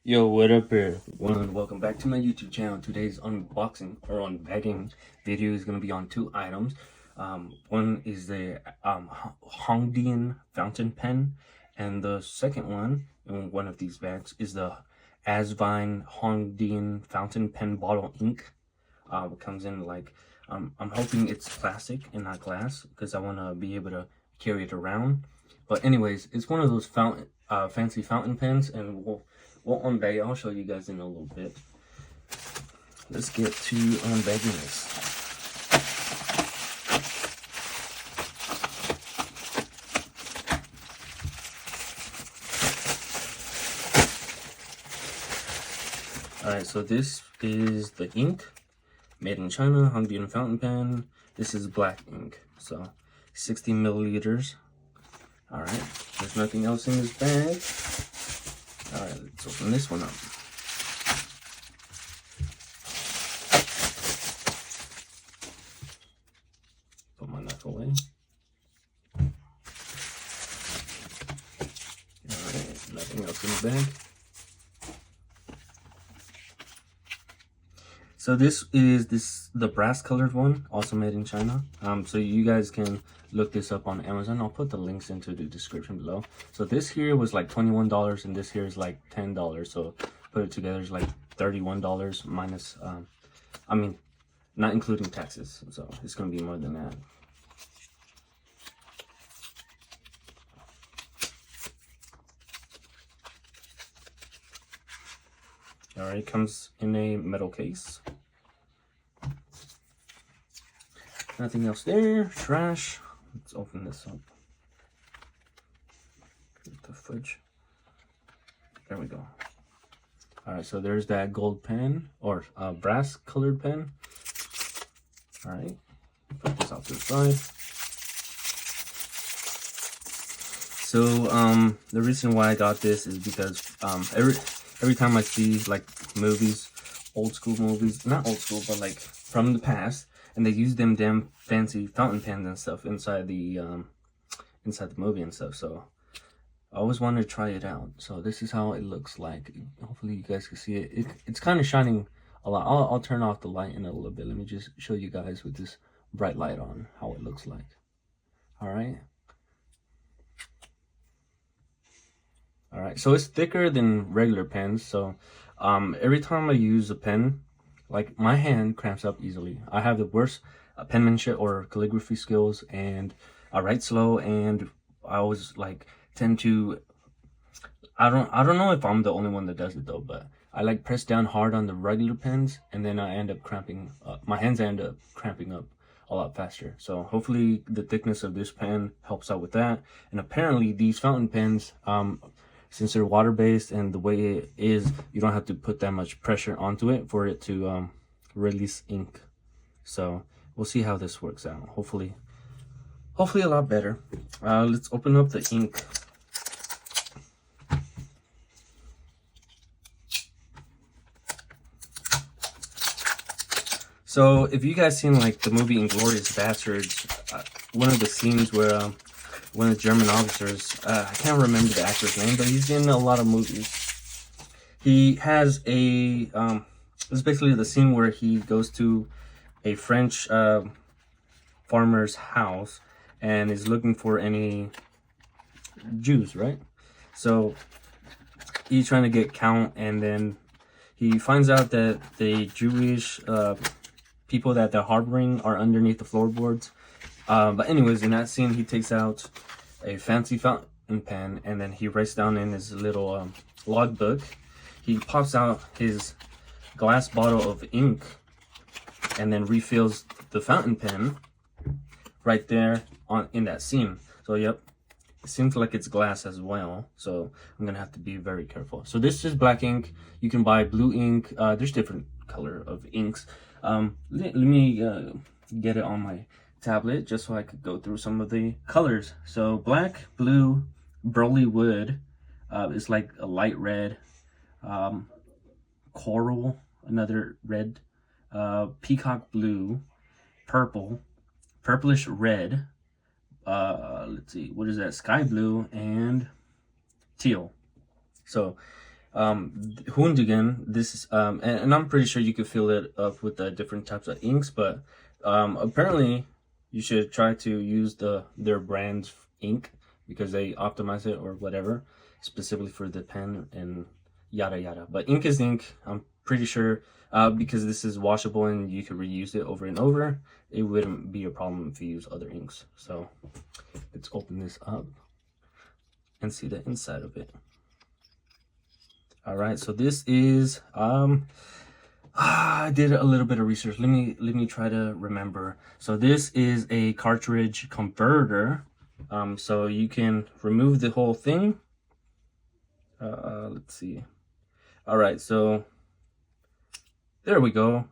Yo, what up, everyone? Welcome back to my YouTube channel. Today's unboxing or unbagging video is going to be on two items. One is the Hongdian fountain pen, and the second one in one of these bags is the Asvine Hongdian fountain pen bottle ink. It comes in like, I'm hoping it's plastic and not glass because I want to be able to carry it around. But anyways, it's one of those fancy fountain pens, and we'll unbag it. I'll show you guys in a little bit. Let's get to unbagging this. Alright, so this is the ink. Made in China, Hongdian fountain pen. This is black ink, so 60 milliliters. Alright, there's nothing else in this bag. Alright, let's open this one up. Put my knife away. Alright, nothing else in the bag. So this is the brass colored one, also made in China. So you guys can look this up on Amazon. I'll put the links into the description below. So this here was like $21 and this here is like $10. So put it together is like $31 minus, I mean, not including taxes. So it's gonna be more than that. Alright, comes in a metal case. Nothing else there. Trash. Let's open this up. Get the fudge. There we go. Alright, so there's that gold pen, or brass colored pen. Alright, put this off to the side. So the reason why I got this is because every time I see like movies, old school movies, not old school, but like from the past, and they use them damn fancy fountain pens and stuff inside the movie and stuff. So I always wanted to try it out. So this is how it looks like. Hopefully you guys can see it. It's kind of shining a lot. I'll turn off the light in a little bit. Let me just show you guys with this bright light on how it looks like. All right. All right, so it's thicker than regular pens. So every time I use a pen, like my hand cramps up easily. I have the worst penmanship or calligraphy skills, and I write slow, and I always like tend to, I don't know if I'm the only one that does it though, but I like press down hard on the regular pens, and then I end up cramping up. My hands end up cramping up a lot faster. So hopefully the thickness of this pen helps out with that. And apparently these fountain pens, since they're water-based and the way it is, you don't have to put that much pressure onto it for it to release ink. So we'll see how this works out. Hopefully a lot better. Let's open up the ink. So if you guys seen like the movie Inglourious Basterds, one of the scenes where one of the German officers, I can't remember the actor's name, but he's in a lot of movies. He has a, it's basically the scene where he goes to a French farmer's house and is looking for any Jews, right? So he's trying to get count, and then he finds out that the Jewish people that they're harboring are underneath the floorboards. But anyways, in that scene, he takes out a fancy fountain pen, and then he writes down in his little log book. He pops out his glass bottle of ink and then refills the fountain pen right there in that scene. So yep, it seems like it's glass as well, so I'm gonna have to be very careful. So this is black ink. You can buy blue ink. There's different color of inks. Let me get it on my tablet just so I could go through some of the colors. So black, blue, burly wood is like a light red, coral, another red, peacock blue, purple, purplish red, let's see, what is that, sky blue, and teal. So Hongdian, this is and I'm pretty sure you could fill it up with the different types of inks, but apparently you should try to use their brand's ink because they optimize it or whatever specifically for the pen and yada yada. But ink is ink. I'm pretty sure because this is washable and you could reuse it over and over, it wouldn't be a problem if you use other inks. So let's open this up and see the inside of it. All right, so this is I did a little bit of research. Let me try to remember. So this is a cartridge converter. So you can remove the whole thing. Let's see. All right, so there we go.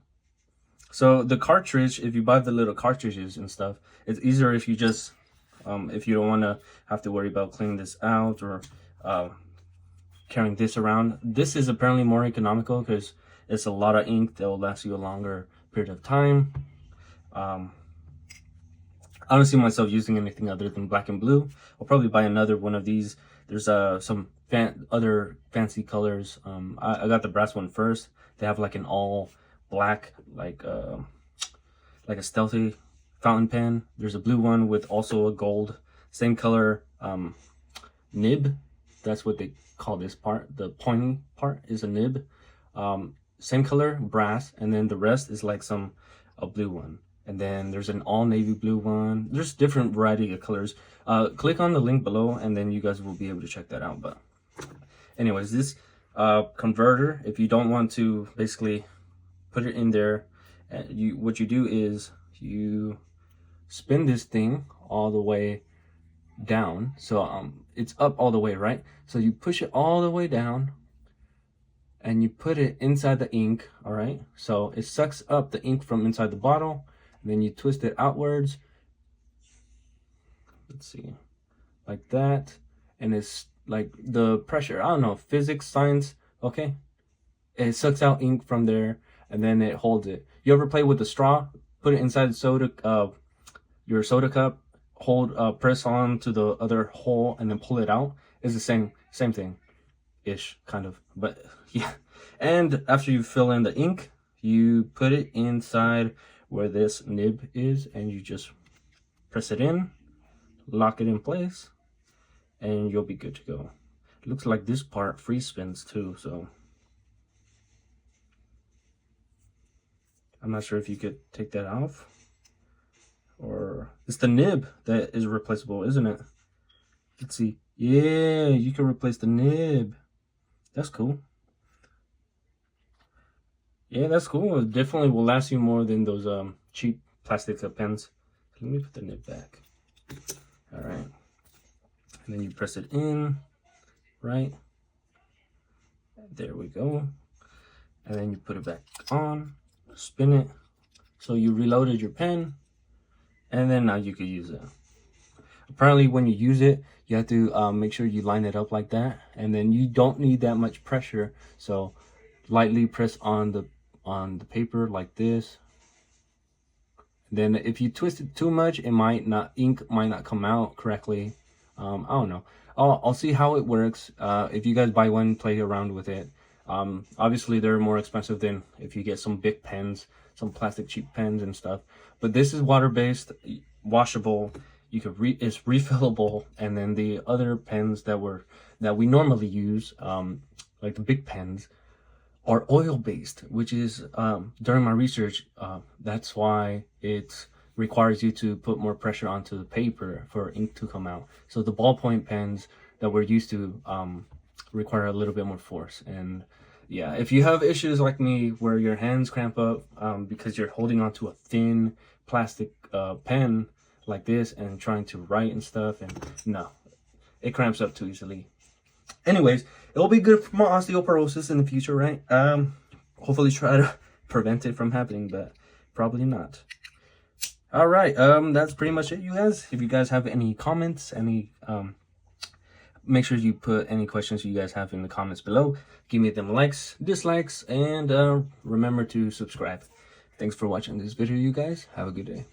So the cartridge, if you buy the little cartridges and stuff, it's easier if you just if you don't want to have to worry about cleaning this out or carrying this around. This is apparently more economical because it's a lot of ink that will last you a longer period of time. I don't see myself using anything other than black and blue. I'll probably buy another one of these. There's some other fancy colors. I got the brass one first. They have like an all black, like a stealthy fountain pen. There's a blue one with also a gold, same color nib. That's what they call this part. The pointy part is a nib. Same color brass, and then the rest is like a blue one. And then there's an all navy blue one. There's different variety of colors. Click on the link below and then you guys will be able to check that out. But anyways, this converter, if you don't want to basically put it in there, what you do is you spin this thing all the way down. So it's up all the way, right? So you push it all the way down and you put it inside the ink. All right, so it sucks up the ink from inside the bottle, and then you twist it outwards. Let's see, like that. And it's like the pressure, I don't know, physics, science, okay, it sucks out ink from there and then it holds it. You ever play with a straw? Put it inside the soda, your soda cup, hold, press on to the other hole and then pull it out. It's the same thing ish, kind of. But yeah, and after you fill in the ink, you put it inside where this nib is and you just press it in, lock it in place, and you'll be good to go. It looks like this part free spins too, so I'm not sure if you could take that off, or it's the nib that is replaceable, isn't it? Let's see. Yeah, you can replace the nib. That's cool. Yeah, that's cool. It definitely will last you more than those cheap plastic pens. Let me put the nib back. All right. And then you press it in, right? There we go. And then you put it back on, spin it. So you reloaded your pen, and then now you can use it. Apparently when you use it, you have to make sure you line it up like that, and then you don't need that much pressure. So lightly press on the paper like this. Then if you twist it too much, ink might not come out correctly. I don't know. I'll see how it works. If you guys buy one, play around with it. Obviously they're more expensive than if you get some big pens, some plastic cheap pens and stuff. But this is water-based, washable. You could it's refillable. And then the other pens that we normally use, like the big pens, are oil-based, which is during my research, that's why it requires you to put more pressure onto the paper for ink to come out. So the ballpoint pens that we're used to require a little bit more force. And yeah, if you have issues like me where your hands cramp up because you're holding onto a thin plastic pen like this and trying to write and stuff, and no, it cramps up too easily. Anyways, it'll be good for my osteoporosis in the future, right? Hopefully try to prevent it from happening, but probably not. All right, that's pretty much it, you guys. If you guys have any comments, make sure you put any questions you guys have in the comments below. Give me them likes, dislikes, and remember to subscribe. Thanks for watching this video, you guys. Have a good day.